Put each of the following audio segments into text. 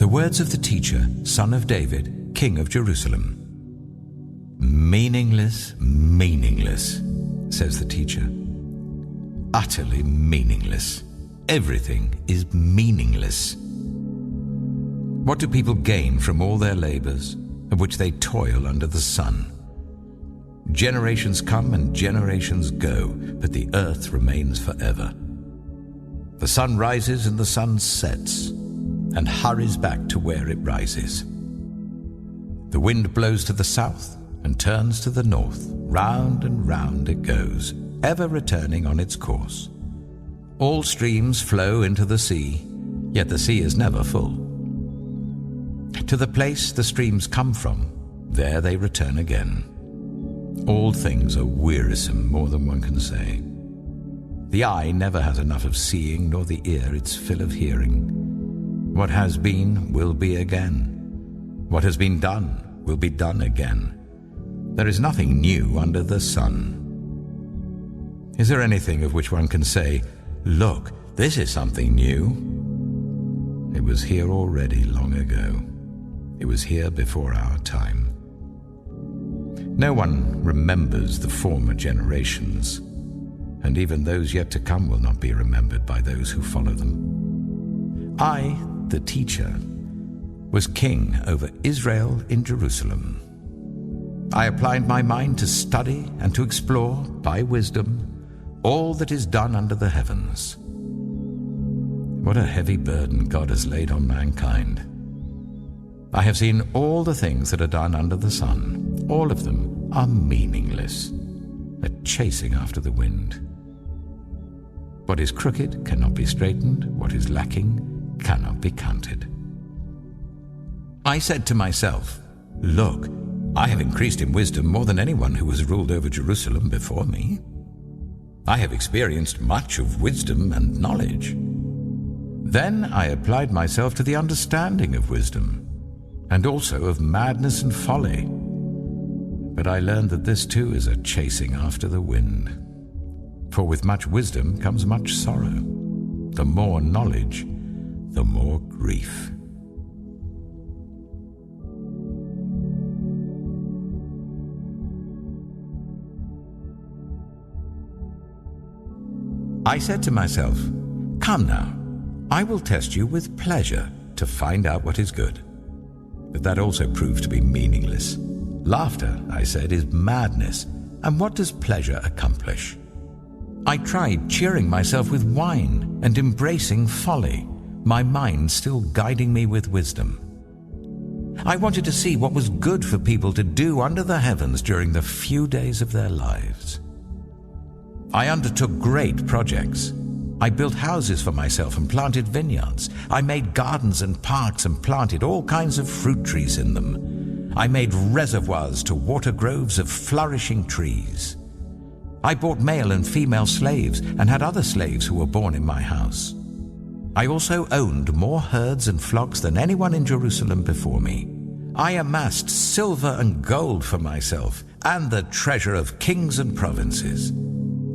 The words of the teacher, son of David, king of Jerusalem. Meaningless, meaningless, says the teacher. Utterly meaningless. Everything is meaningless. What do people gain from all their labors, of which they toil under the sun? Generations come and generations go, but the earth remains forever. The sun rises and the sun sets, and hurries back to where it rises. The wind blows to the south and turns to the north. Round and round it goes, ever returning on its course. All streams flow into the sea, yet the sea is never full. To the place the streams come from, there they return again. All things are wearisome, more than one can say. The eye never has enough of seeing, nor the ear its fill of hearing. What has been will be again. What has been done will be done again. There is nothing new under the sun. Is there anything of which one can say, "Look, this is something new"? It was here already long ago. It was here before our time. No one remembers the former generations, and even those yet to come will not be remembered by those who follow them. I, the teacher, was king over Israel in Jerusalem. I applied my mind to study and to explore, by wisdom, all that is done under the heavens. What a heavy burden God has laid on mankind. I have seen all the things that are done under the sun. All of them are meaningless, a chasing after the wind. What is crooked cannot be straightened. What is lacking cannot be counted. I said to myself, "Look, I have increased in wisdom more than anyone who has ruled over Jerusalem before me. I have experienced much of wisdom and knowledge." Then I applied myself to the understanding of wisdom, and also of madness and folly. But I learned that this too is a chasing after the wind. For with much wisdom comes much sorrow. The more knowledge, the more grief. I said to myself, "Come now, I will test you with pleasure to find out what is good." But that also proved to be meaningless. Laughter, I said, is madness, and what does pleasure accomplish? I tried cheering myself with wine and embracing folly, my mind still guiding me with wisdom. I wanted to see what was good for people to do under the heavens during the few days of their lives. I undertook great projects. I built houses for myself and planted vineyards. I made gardens and parks and planted all kinds of fruit trees in them. I made reservoirs to water groves of flourishing trees. I bought male and female slaves and had other slaves who were born in my house. I also owned more herds and flocks than anyone in Jerusalem before me. I amassed silver and gold for myself and the treasure of kings and provinces.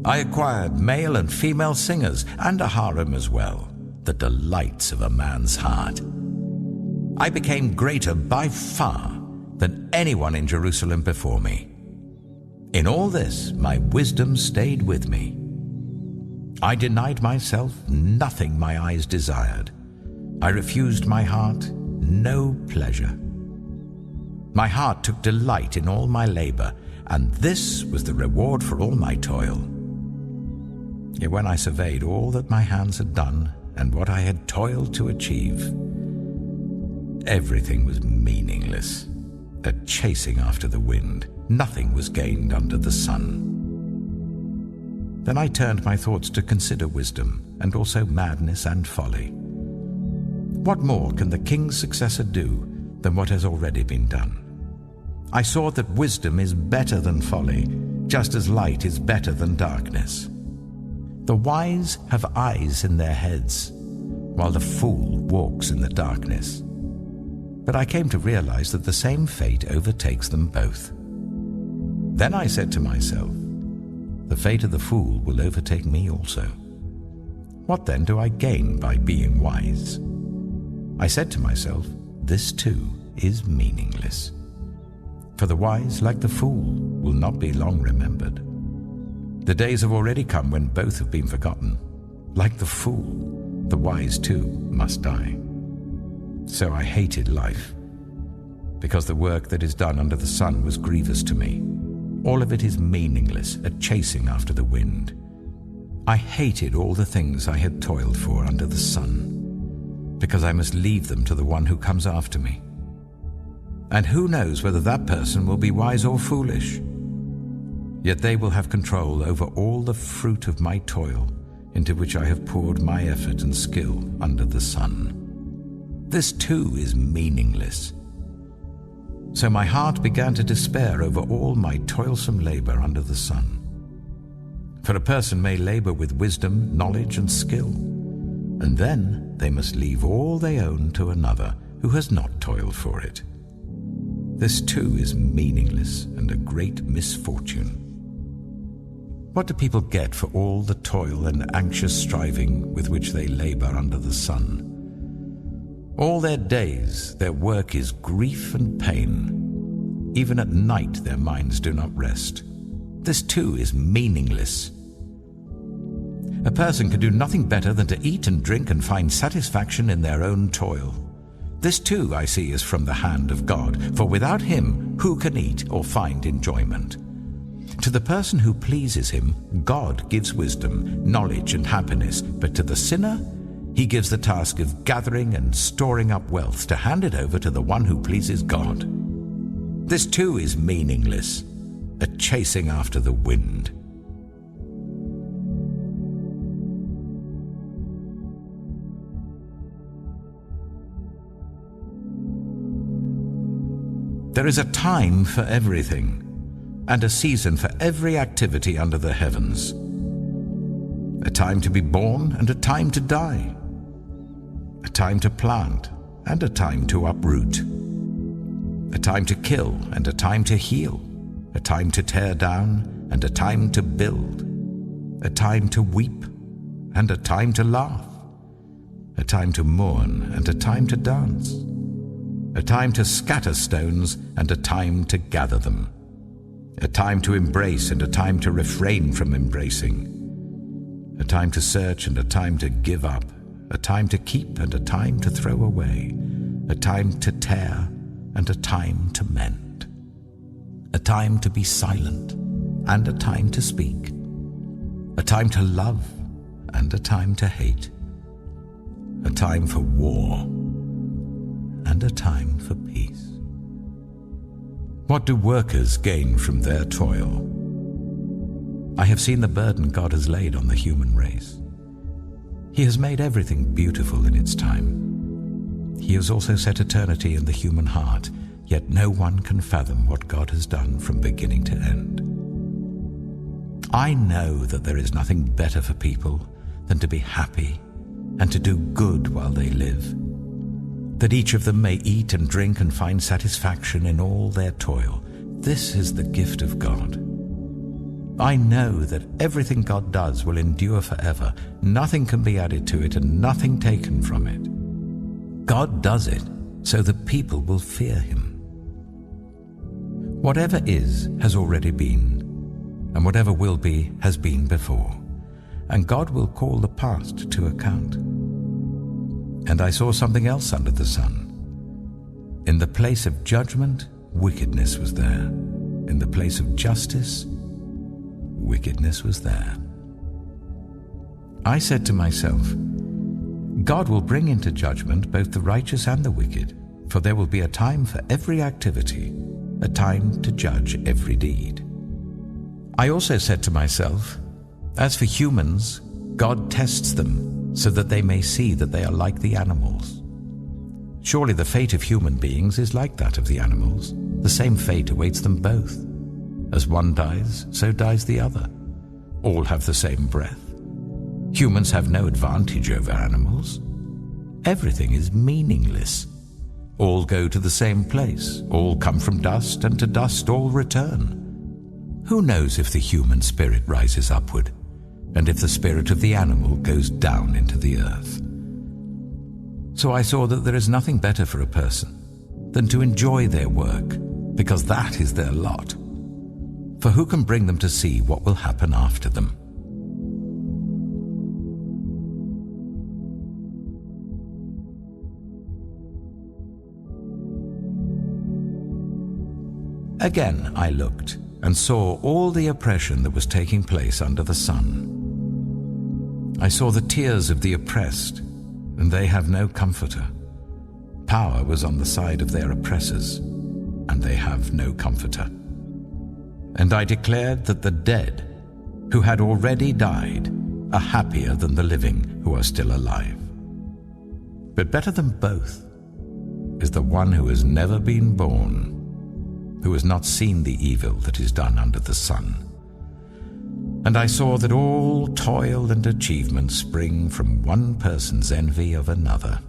I acquired male and female singers and a harem as well, the delights of a man's heart. I became greater by far than anyone in Jerusalem before me. In all this, my wisdom stayed with me. I denied myself nothing my eyes desired. I refused my heart no pleasure. My heart took delight in all my labor, and this was the reward for all my toil. Yet when I surveyed all that my hands had done and what I had toiled to achieve, everything was meaningless, a chasing after the wind. Nothing was gained under the sun. Then I turned my thoughts to consider wisdom, and also madness and folly. What more can the king's successor do than what has already been done? I saw that wisdom is better than folly, just as light is better than darkness. The wise have eyes in their heads, while the fool walks in the darkness. But I came to realize that the same fate overtakes them both. Then I said to myself, the fate of the fool will overtake me also. What then do I gain by being wise? I said to myself, this too is meaningless. For the wise, like the fool, will not be long remembered. The days have already come when both have been forgotten. Like the fool, the wise too must die. So I hated life, because the work that is done under the sun was grievous to me. All of it is meaningless, a chasing after the wind. I hated all the things I had toiled for under the sun, because I must leave them to the one who comes after me. And who knows whether that person will be wise or foolish? Yet they will have control over all the fruit of my toil, into which I have poured my effort and skill under the sun. This too is meaningless. So my heart began to despair over all my toilsome labor under the sun. For a person may labor with wisdom, knowledge, and skill, and then they must leave all they own to another who has not toiled for it. This too is meaningless and a great misfortune. What do people get for all the toil and anxious striving with which they labor under the sun? All their days their work is grief and pain. Even at night their minds do not rest. This too is meaningless. A person can do nothing better than to eat and drink and find satisfaction in their own toil. This too I see is from the hand of God, for without him who can eat or find enjoyment? To the person who pleases him, God gives wisdom, knowledge, and happiness, but to the sinner, he gives the task of gathering and storing up wealth to hand it over to the one who pleases God. This too is meaningless, a chasing after the wind. There is a time for everything, and a season for every activity under the heavens. A time to be born and a time to die. A time to plant and a time to uproot. A time to kill and a time to heal. A time to tear down and a time to build. A time to weep and a time to laugh. A time to mourn and a time to dance. A time to scatter stones and a time to gather them. A time to embrace and a time to refrain from embracing. A time to search and a time to give up. A time to keep and a time to throw away. A time to tear and a time to mend. A time to be silent and a time to speak. A time to love and a time to hate. A time for war and a time for peace. What do workers gain from their toil? I have seen the burden God has laid on the human race. He has made everything beautiful in its time. He has also set eternity in the human heart, yet no one can fathom what God has done from beginning to end. I know that there is nothing better for people than to be happy and to do good while they live, that each of them may eat and drink and find satisfaction in all their toil. This is the gift of God. I know that everything God does will endure forever. Nothing can be added to it and nothing taken from it. God does it so that people will fear him. Whatever is has already been, and whatever will be has been before, and God will call the past to account. And I saw something else under the sun. In the place of judgment, wickedness was there. In the place of justice, wickedness was there. I said to myself, God will bring into judgment both the righteous and the wicked, for there will be a time for every activity, a time to judge every deed. I also said to myself, as for humans, God tests them so that they may see that they are like the animals. Surely the fate of human beings is like that of the animals. The same fate awaits them both. As one dies, so dies the other. All have the same breath. Humans have no advantage over animals. Everything is meaningless. All go to the same place. All come from dust, and to dust all return. Who knows if the human spirit rises upward, and if the spirit of the animal goes down into the earth? So I saw that there is nothing better for a person than to enjoy their work, because that is their lot. For who can bring them to see what will happen after them? Again I looked and saw all the oppression that was taking place under the sun. I saw the tears of the oppressed, and they have no comforter. Power was on the side of their oppressors, and they have no comforter. And I declared that the dead, who had already died, are happier than the living who are still alive. But better than both is the one who has never been born, who has not seen the evil that is done under the sun. And I saw that all toil and achievement spring from one person's envy of another.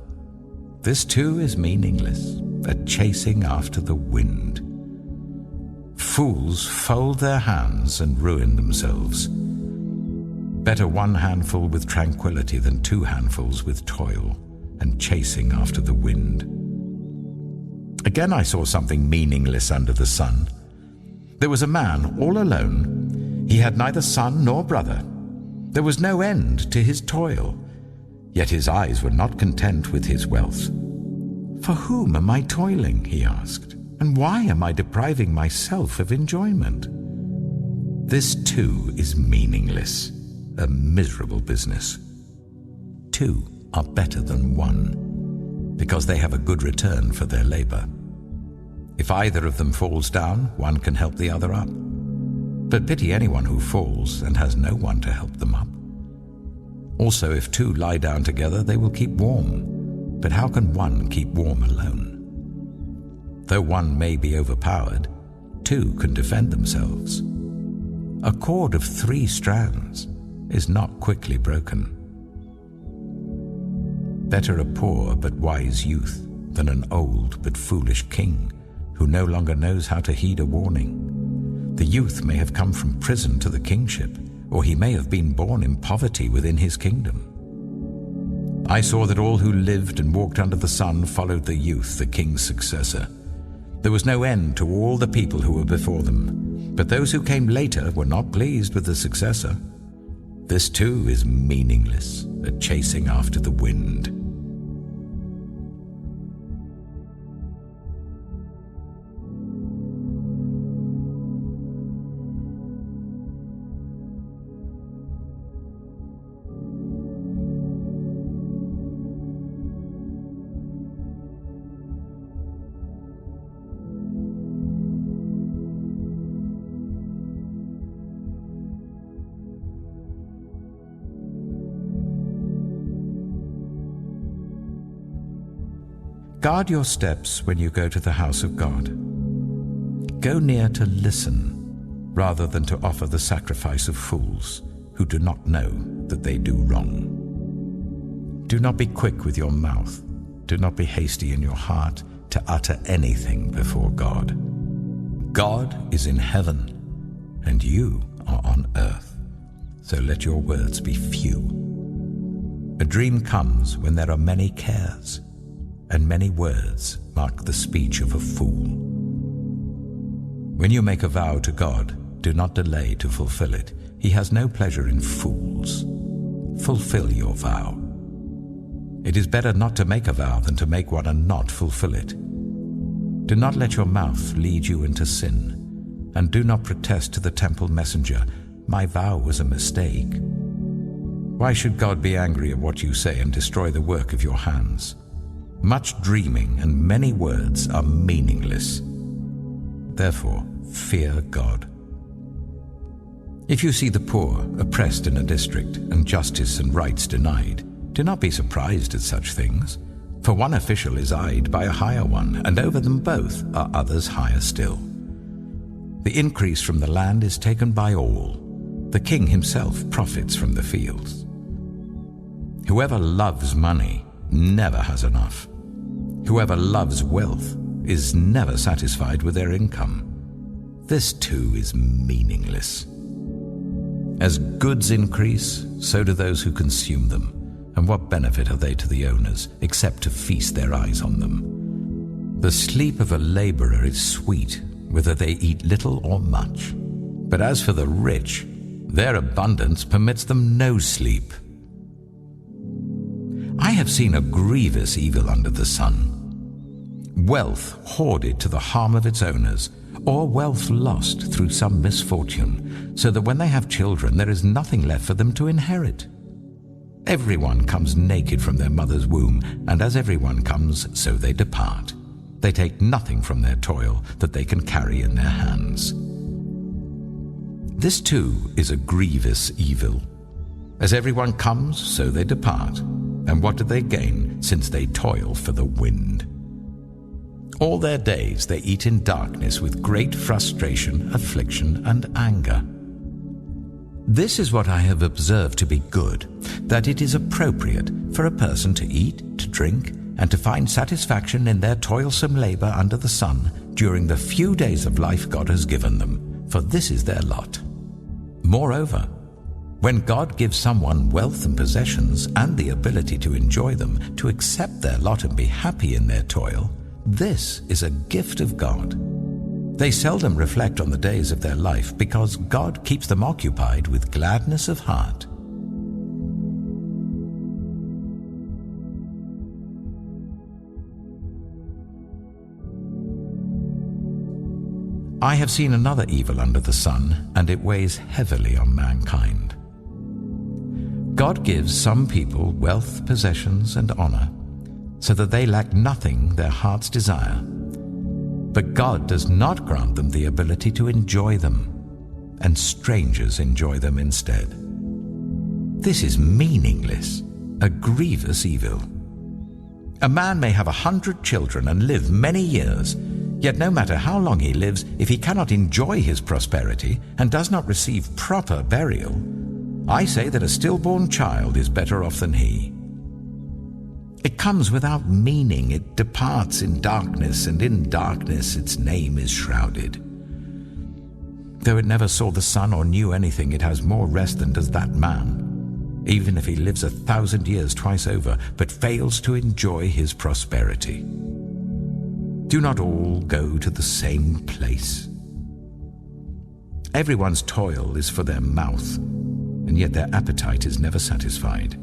This too is meaningless, a chasing after the wind. Fools fold their hands and ruin themselves. Better one handful with tranquility than two handfuls with toil and chasing after the wind. Again I saw something meaningless under the sun. There was a man all alone. He had neither son nor brother. There was no end to his toil, yet his eyes were not content with his wealth. For whom am I toiling, he asked, and why am I depriving myself of enjoyment? This too is meaningless, a miserable business. Two are better than one, because they have a good return for their labor. If either of them falls down, one can help the other up. But pity anyone who falls and has no one to help them up. Also, if two lie down together, they will keep warm. But how can one keep warm alone? Though one may be overpowered, two can defend themselves. A cord of 3 strands is not quickly broken. Better a poor but wise youth than an old but foolish king who no longer knows how to heed a warning. The youth may have come from prison to the kingship, or he may have been born in poverty within his kingdom. I saw that all who lived and walked under the sun followed the youth, the king's successor. There was no end to all the people who were before them, but those who came later were not pleased with the successor. This too is meaningless, a chasing after the wind. Guard your steps when you go to the house of God. Go near to listen, rather than to offer the sacrifice of fools who do not know that they do wrong. Do not be quick with your mouth. Do not be hasty in your heart to utter anything before God. God is in heaven, and you are on earth, so let your words be few. A dream comes when there are many cares, and many words mark the speech of a fool. When you make a vow to God, do not delay to fulfill it. He has no pleasure in fools. Fulfill your vow. It is better not to make a vow than to make one and not fulfill it. Do not let your mouth lead you into sin, and do not protest to the temple messenger, "My vow was a mistake." Why should God be angry at what you say and destroy the work of your hands? Much dreaming and many words are meaningless. Therefore, fear God. If you see the poor oppressed in a district and justice and rights denied, do not be surprised at such things, for one official is eyed by a higher one, and over them both are others higher still. The increase from the land is taken by all. The king himself profits from the fields. Whoever loves money never has enough. Whoever loves wealth is never satisfied with their income. This too is meaningless. As goods increase, so do those who consume them, and what benefit are they to the owners, except to feast their eyes on them? The sleep of a laborer is sweet, whether they eat little or much. But as for the rich, their abundance permits them no sleep. I have seen a grievous evil under the sun. Wealth hoarded to the harm of its owners, or wealth lost through some misfortune, so that when they have children there is nothing left for them to inherit. Everyone comes naked from their mother's womb, and as everyone comes, so they depart. They take nothing from their toil that they can carry in their hands. This too is a grievous evil. As everyone comes, so they depart. And what do they gain, since they toil for the wind? All their days they eat in darkness with great frustration, affliction, and anger. This is what I have observed to be good, that it is appropriate for a person to eat, to drink, and to find satisfaction in their toilsome labor under the sun during the few days of life God has given them, for this is their lot. Moreover, when God gives someone wealth and possessions and the ability to enjoy them, to accept their lot and be happy in their toil, this is a gift of God. They seldom reflect on the days of their life because God keeps them occupied with gladness of heart. I have seen another evil under the sun, and it weighs heavily on mankind. God gives some people wealth, possessions, and honor, so that they lack nothing their hearts desire. But God does not grant them the ability to enjoy them, and strangers enjoy them instead. This is meaningless, a grievous evil. A man may have 100 children and live many years, yet no matter how long he lives, if he cannot enjoy his prosperity and does not receive proper burial, I say that a stillborn child is better off than he. It comes without meaning, it departs in darkness, and in darkness its name is shrouded. Though it never saw the sun or knew anything, it has more rest than does that man, even if he lives 1,000 years twice over, but fails to enjoy his prosperity. Do not all go to the same place? Everyone's toil is for their mouth, and yet their appetite is never satisfied.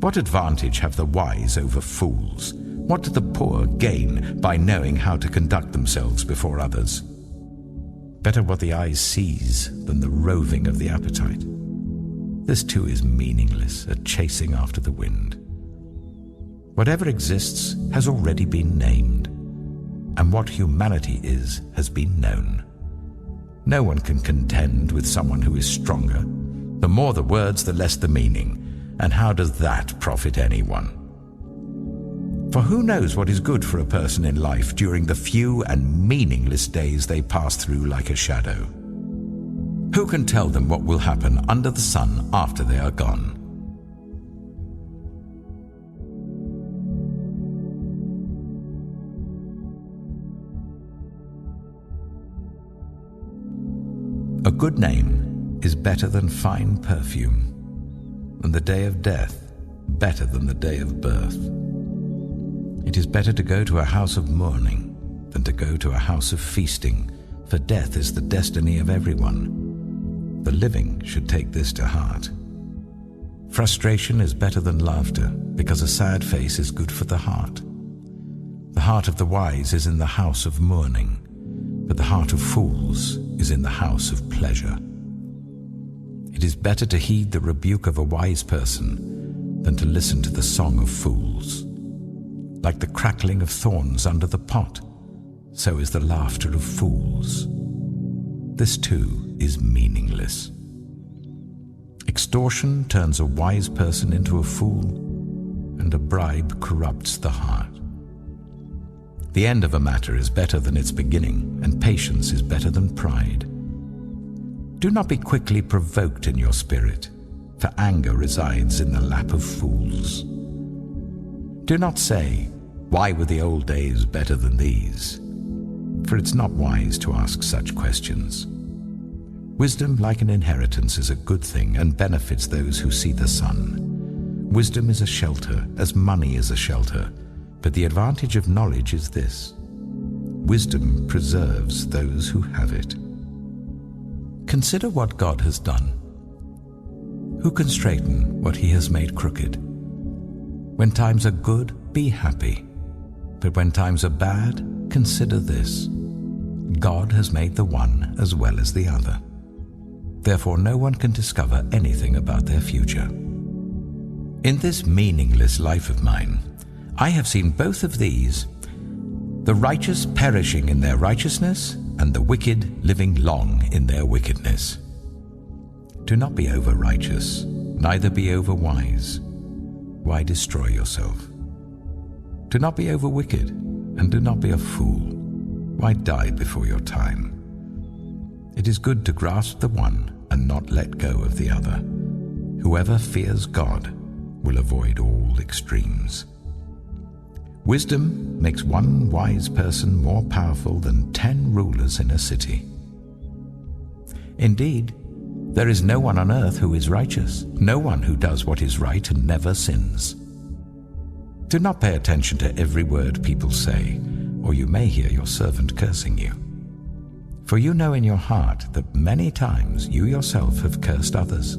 What advantage have the wise over fools? What do the poor gain by knowing how to conduct themselves before others? Better what the eye sees than the roving of the appetite. This too is meaningless, a chasing after the wind. Whatever exists has already been named, and what humanity is has been known. No one can contend with someone who is stronger. The more the words, the less the meaning. And how does that profit anyone? For who knows what is good for a person in life during the few and meaningless days they pass through like a shadow? Who can tell them what will happen under the sun after they are gone? A good name is better than fine perfume, and the day of death better than the day of birth. It is better to go to a house of mourning than to go to a house of feasting, for death is the destiny of everyone. The living should take this to heart. Frustration is better than laughter, because a sad face is good for the heart. The heart of the wise is in the house of mourning, but the heart of fools is in the house of pleasure. It is better to heed the rebuke of a wise person than to listen to the song of fools. Like the crackling of thorns under the pot, so is the laughter of fools. This too is meaningless. Extortion turns a wise person into a fool, and a bribe corrupts the heart. The end of a matter is better than its beginning, and patience is better than pride. Do not be quickly provoked in your spirit, for anger resides in the lap of fools. Do not say, "Why were the old days better than these?" For it's not wise to ask such questions. Wisdom, like an inheritance, is a good thing and benefits those who see the sun. Wisdom is a shelter, as money is a shelter, but the advantage of knowledge is this: wisdom preserves those who have it. Consider what God has done. Who can straighten what he has made crooked? When times are good, be happy. But when times are bad, consider this: God has made the one as well as the other. Therefore no one can discover anything about their future. In this meaningless life of mine, I have seen both of these, the righteous perishing in their righteousness, and the wicked living long in their wickedness. Do not be over-righteous, neither be over-wise. Why destroy yourself? Do not be over-wicked, and do not be a fool. Why die before your time? It is good to grasp the one and not let go of the other. Whoever fears God will avoid all extremes. Wisdom makes one wise person more powerful than 10 rulers in a city. Indeed, there is no one on earth who is righteous, no one who does what is right and never sins. Do not pay attention to every word people say, or you may hear your servant cursing you. For you know in your heart that many times you yourself have cursed others.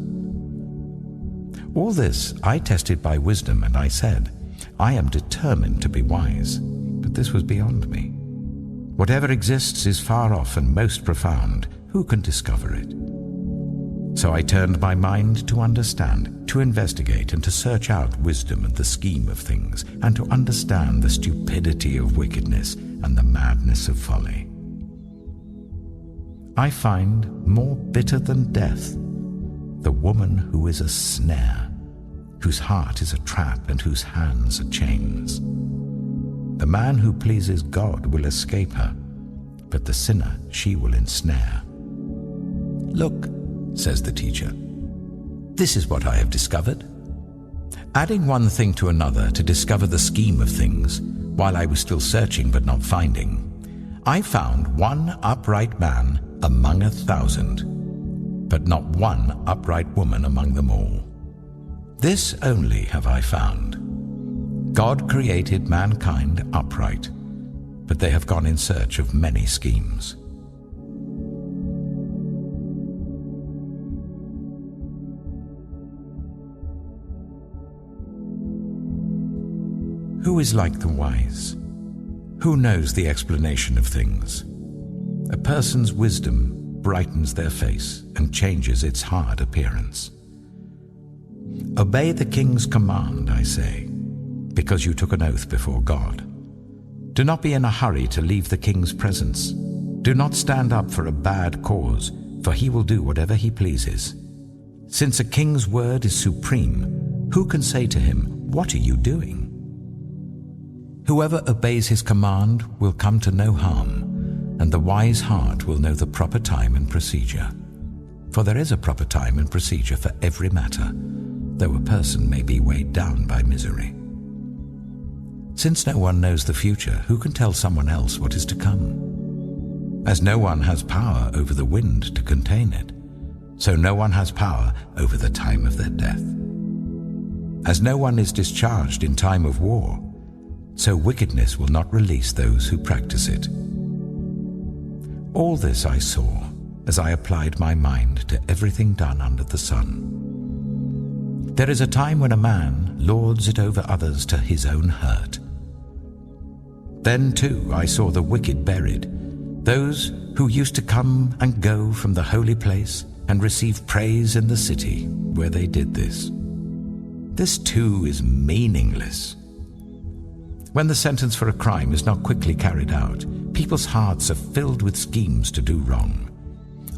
All this I tested by wisdom, and I said, I am determined to be wise, but this was beyond me. Whatever exists is far off and most profound. Who can discover it? So I turned my mind to understand, to investigate, and to search out wisdom and the scheme of things, and to understand the stupidity of wickedness and the madness of folly. I find more bitter than death the woman who is a snare, whose heart is a trap and whose hands are chains. The man who pleases God will escape her, but the sinner she will ensnare. Look, says the teacher, this is what I have discovered. Adding one thing to another to discover the scheme of things, while I was still searching but not finding, I found one upright man among 1,000, but not one upright woman among them all. This only have I found: God created mankind upright, but they have gone in search of many schemes. Who is like the wise? Who knows the explanation of things? A person's wisdom brightens their face and changes its hard appearance. Obey the king's command, I say, because you took an oath before God. Do not be in a hurry to leave the king's presence. Do not stand up for a bad cause, for he will do whatever he pleases. Since a king's word is supreme, who can say to him, "What are you doing?" Whoever obeys his command will come to no harm, and the wise heart will know the proper time and procedure. For there is a proper time and procedure for every matter, though a person may be weighed down by misery. Since no one knows the future, who can tell someone else what is to come? As no one has power over the wind to contain it, so no one has power over the time of their death. As no one is discharged in time of war, so wickedness will not release those who practice it. All this I saw as I applied my mind to everything done under the sun. There is a time when a man lords it over others to his own hurt. Then too I saw the wicked buried, those who used to come and go from the holy place and receive praise in the city where they did this. This too is meaningless. When the sentence for a crime is not quickly carried out, people's hearts are filled with schemes to do wrong.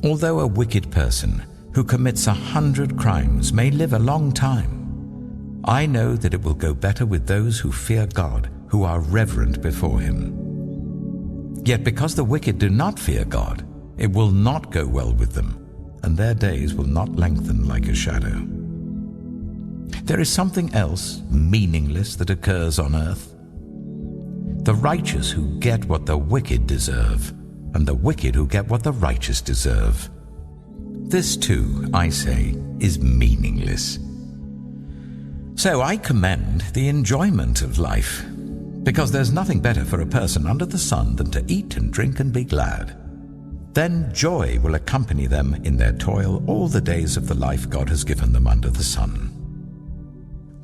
Although a wicked person who commits 100 crimes may live a long time, I know that it will go better with those who fear God, who are reverent before him. Yet because the wicked do not fear God, it will not go well with them, and their days will not lengthen like a shadow. There is something else meaningless that occurs on earth. The righteous who get what the wicked deserve, and the wicked who get what the righteous deserve. This too, I say, is meaningless. So I commend the enjoyment of life, because there's nothing better for a person under the sun than to eat and drink and be glad. Then joy will accompany them in their toil all the days of the life God has given them under the sun.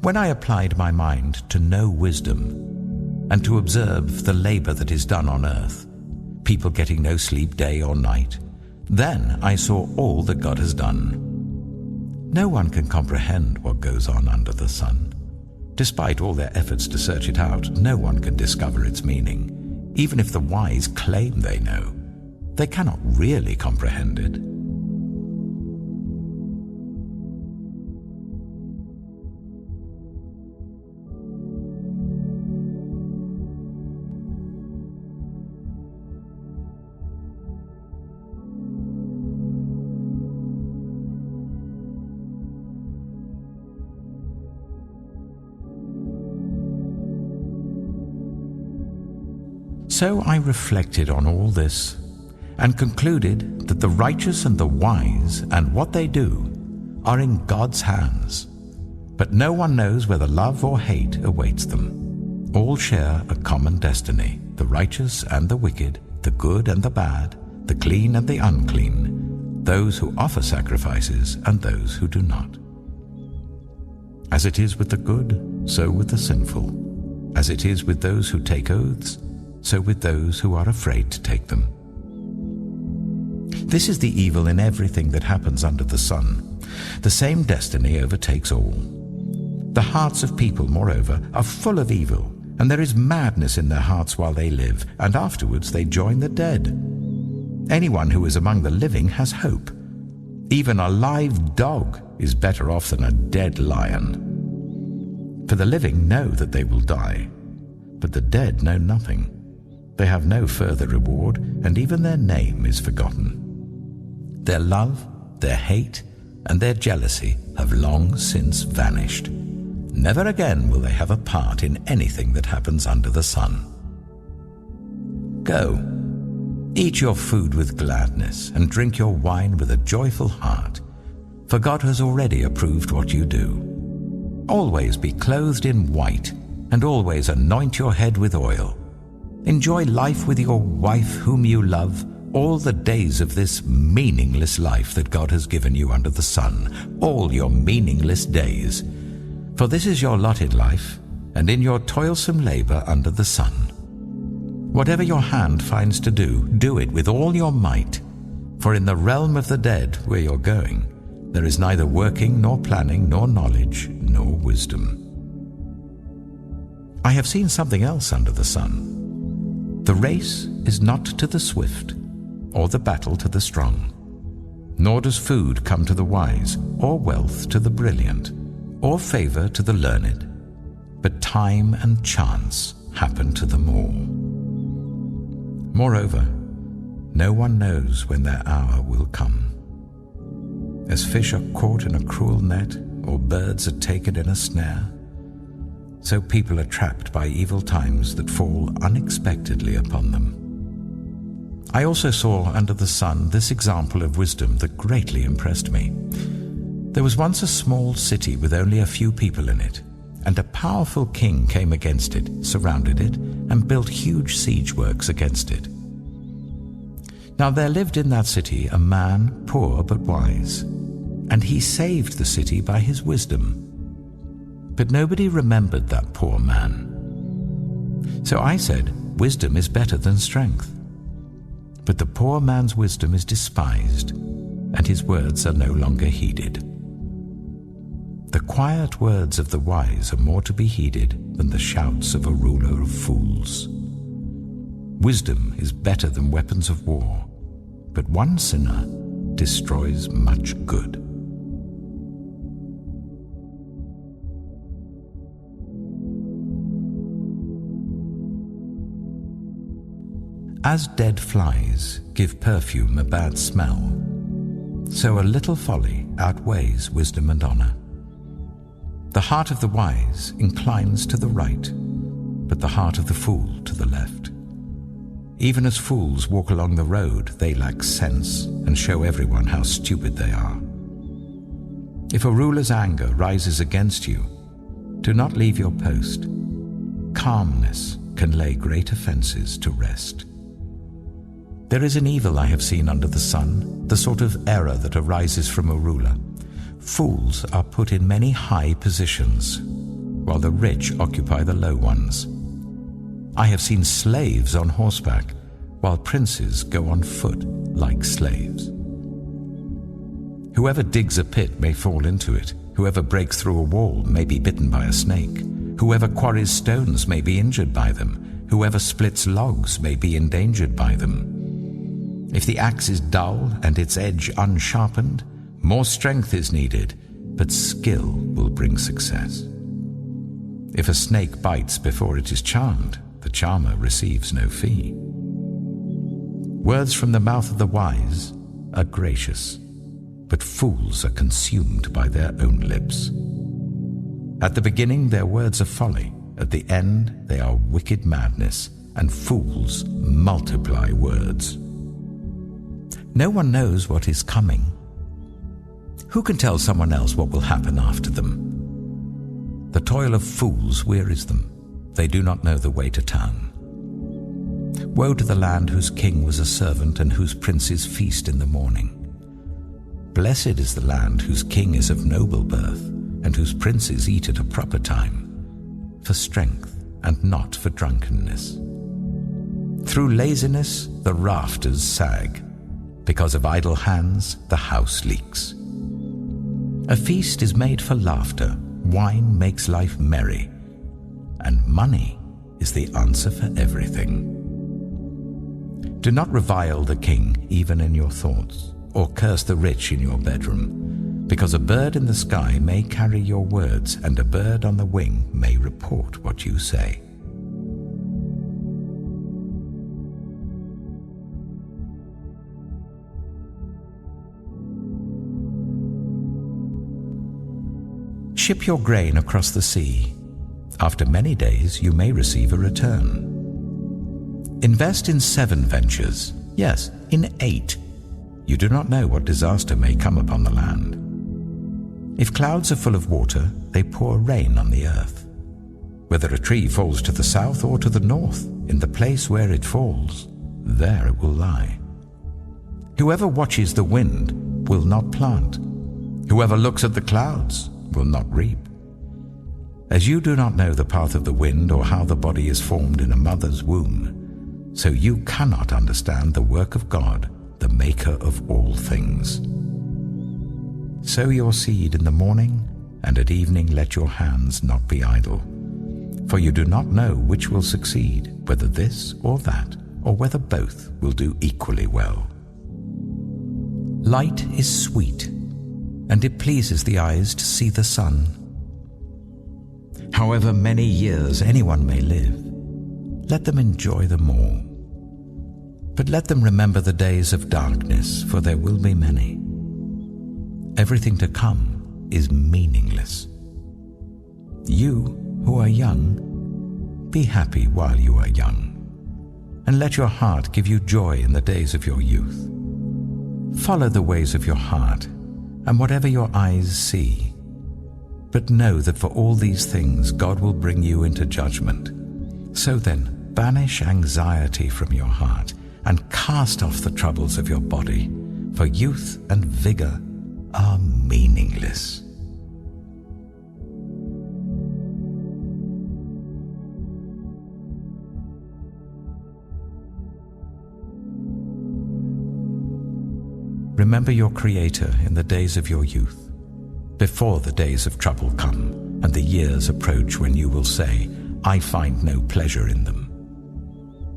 When I applied my mind to know wisdom and to observe the labor that is done on earth, people getting no sleep day or night, then I saw all that God has done. No one can comprehend what goes on under the sun. Despite all their efforts to search it out, no one can discover its meaning. Even if the wise claim they know, they cannot really comprehend it. So I reflected on all this and concluded that the righteous and the wise and what they do are in God's hands, but no one knows whether love or hate awaits them. All share a common destiny, the righteous and the wicked, the good and the bad, the clean and the unclean, those who offer sacrifices and those who do not. As it is with the good, so with the sinful. As it is with those who take oaths, so with those who are afraid to take them. This is the evil in everything that happens under the sun. The same destiny overtakes all. The hearts of people, moreover, are full of evil, and there is madness in their hearts while they live, and afterwards they join the dead. Anyone who is among the living has hope. Even a live dog is better off than a dead lion. For the living know that they will die, but the dead know nothing. They have no further reward, and even their name is forgotten. Their love, their hate, and their jealousy have long since vanished. Never again will they have a part in anything that happens under the sun. Go, eat your food with gladness, and drink your wine with a joyful heart, for God has already approved what you do. Always be clothed in white, and always anoint your head with oil. Enjoy life with your wife whom you love all the days of this meaningless life that God has given you under the sun, all your meaningless days. For this is your lot in life, and in your toilsome labor under the sun. Whatever your hand finds to do, do it with all your might, for in the realm of the dead where you're going, there is neither working nor planning nor knowledge nor wisdom. I have seen something else under the sun. The race is not to the swift, or the battle to the strong, nor does food come to the wise, or wealth to the brilliant, or favor to the learned, but time and chance happen to them all. Moreover, no one knows when their hour will come. As fish are caught in a cruel net, or birds are taken in a snare, so people are trapped by evil times that fall unexpectedly upon them. I also saw under the sun this example of wisdom that greatly impressed me. There was once a small city with only a few people in it, and a powerful king came against it, surrounded it, and built huge siege works against it. Now there lived in that city a man, poor but wise, and he saved the city by his wisdom. But nobody remembered that poor man. So I said, wisdom is better than strength. But the poor man's wisdom is despised, and his words are no longer heeded. The quiet words of the wise are more to be heeded than the shouts of a ruler of fools. Wisdom is better than weapons of war, but one sinner destroys much good. As dead flies give perfume a bad smell, so a little folly outweighs wisdom and honor. The heart of the wise inclines to the right, but the heart of the fool to the left. Even as fools walk along the road, they lack sense and show everyone how stupid they are. If a ruler's anger rises against you, Do not leave your post. Calmness can lay great offenses to rest. There is an evil I have seen under the sun, the sort of error that arises from a ruler. Fools are put in many high positions, while the rich occupy the low ones. I have seen slaves on horseback, while princes go on foot like slaves. Whoever digs a pit may fall into it. Whoever breaks through a wall may be bitten by a snake. Whoever quarries stones may be injured by them. Whoever splits logs may be endangered by them. If the axe is dull and its edge unsharpened, more strength is needed, but skill will bring success. If a snake bites before it is charmed, the charmer receives no fee. Words from the mouth of the wise are gracious, but fools are consumed by their own lips. At the beginning their words are folly, at the end they are wicked madness, and fools multiply words. No one knows what is coming. Who can tell someone else what will happen after them? The toil of fools wearies them. They do not know the way to town. Woe to the land whose king was a servant and whose princes feast in the morning. Blessed is the land whose king is of noble birth and whose princes eat at a proper time, for strength and not for drunkenness. Through laziness the rafters sag. Because of idle hands the house leaks. A feast is made for laughter, wine makes life merry, and money is the answer for everything. Do not revile the king even in your thoughts, or curse the rich in your bedroom, because a bird in the sky may carry your words, and a bird on the wing may report what you say. Ship your grain across the sea. After many days, you may receive a return. Invest in 7 ventures, yes, in 8. You do not know what disaster may come upon the land. If clouds are full of water, they pour rain on the earth. Whether a tree falls to the south or to the north, in the place where it falls, there it will lie. Whoever watches the wind will not plant. Whoever looks at the clouds will not reap. As you do not know the path of the wind or how the body is formed in a mother's womb, so you cannot understand the work of God, the maker of all things. Sow your seed in the morning, and at evening let your hands not be idle. For you do not know which will succeed, whether this or that, or whether both will do equally well. Light is sweet, and it pleases the eyes to see the sun. However many years anyone may live, let them enjoy them all. But let them remember the days of darkness, for there will be many. Everything to come is meaningless. You who are young, be happy while you are young, and let your heart give you joy in the days of your youth. Follow the ways of your heart, and whatever your eyes see. But know that for all these things God will bring you into judgment. So then, banish anxiety from your heart, and cast off the troubles of your body, for youth and vigor are meaningless. Remember your Creator in the days of your youth, before the days of trouble come, and the years approach when you will say, I find no pleasure in them.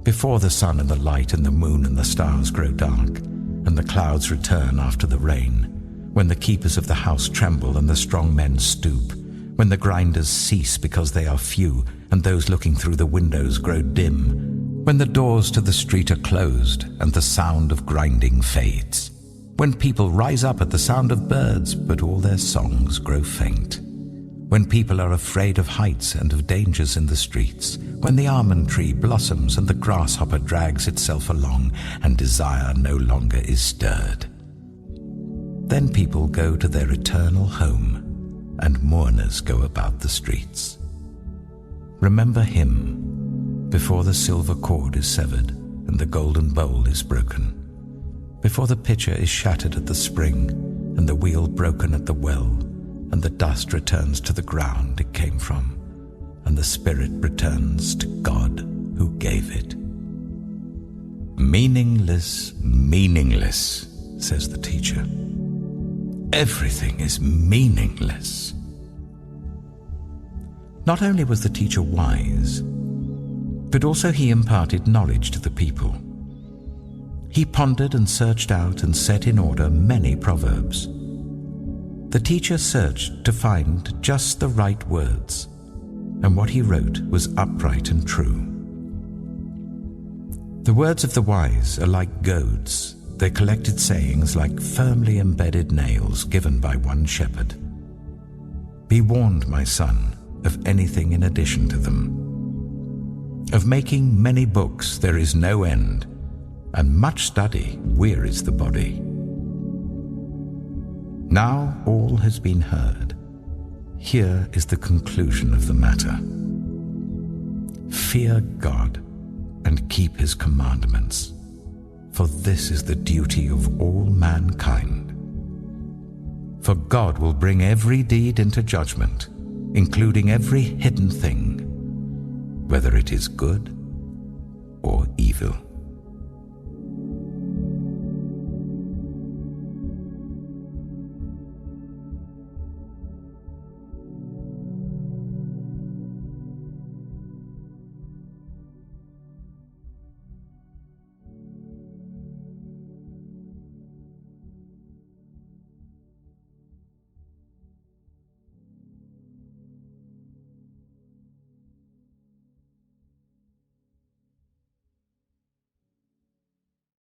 Before the sun and the light and the moon and the stars grow dark, and the clouds return after the rain, when the keepers of the house tremble and the strong men stoop, when the grinders cease because they are few, and those looking through the windows grow dim, when the doors to the street are closed and the sound of grinding fades, when people rise up at the sound of birds, but all their songs grow faint, when people are afraid of heights and of dangers in the streets, when the almond tree blossoms and the grasshopper drags itself along, and desire no longer is stirred. Then people go to their eternal home, and mourners go about the streets. Remember him before the silver cord is severed and the golden bowl is broken, before the pitcher is shattered at the spring and the wheel broken at the well, and the dust returns to the ground it came from, and the spirit returns to God who gave it. Meaningless, meaningless, says the teacher. Everything is meaningless. Not only was the teacher wise, but also he imparted knowledge to the people. He pondered and searched out and set in order many proverbs. The teacher searched to find just the right words, and what he wrote was upright and true. The words of the wise are like goads, their collected sayings like firmly embedded nails given by one shepherd. Be warned, my son, of anything in addition to them. Of making many books there is no end, and much study wearies the body. Now all has been heard. Here is the conclusion of the matter. Fear God and keep his commandments, for this is the duty of all mankind. For God will bring every deed into judgment, including every hidden thing, whether it is good or evil.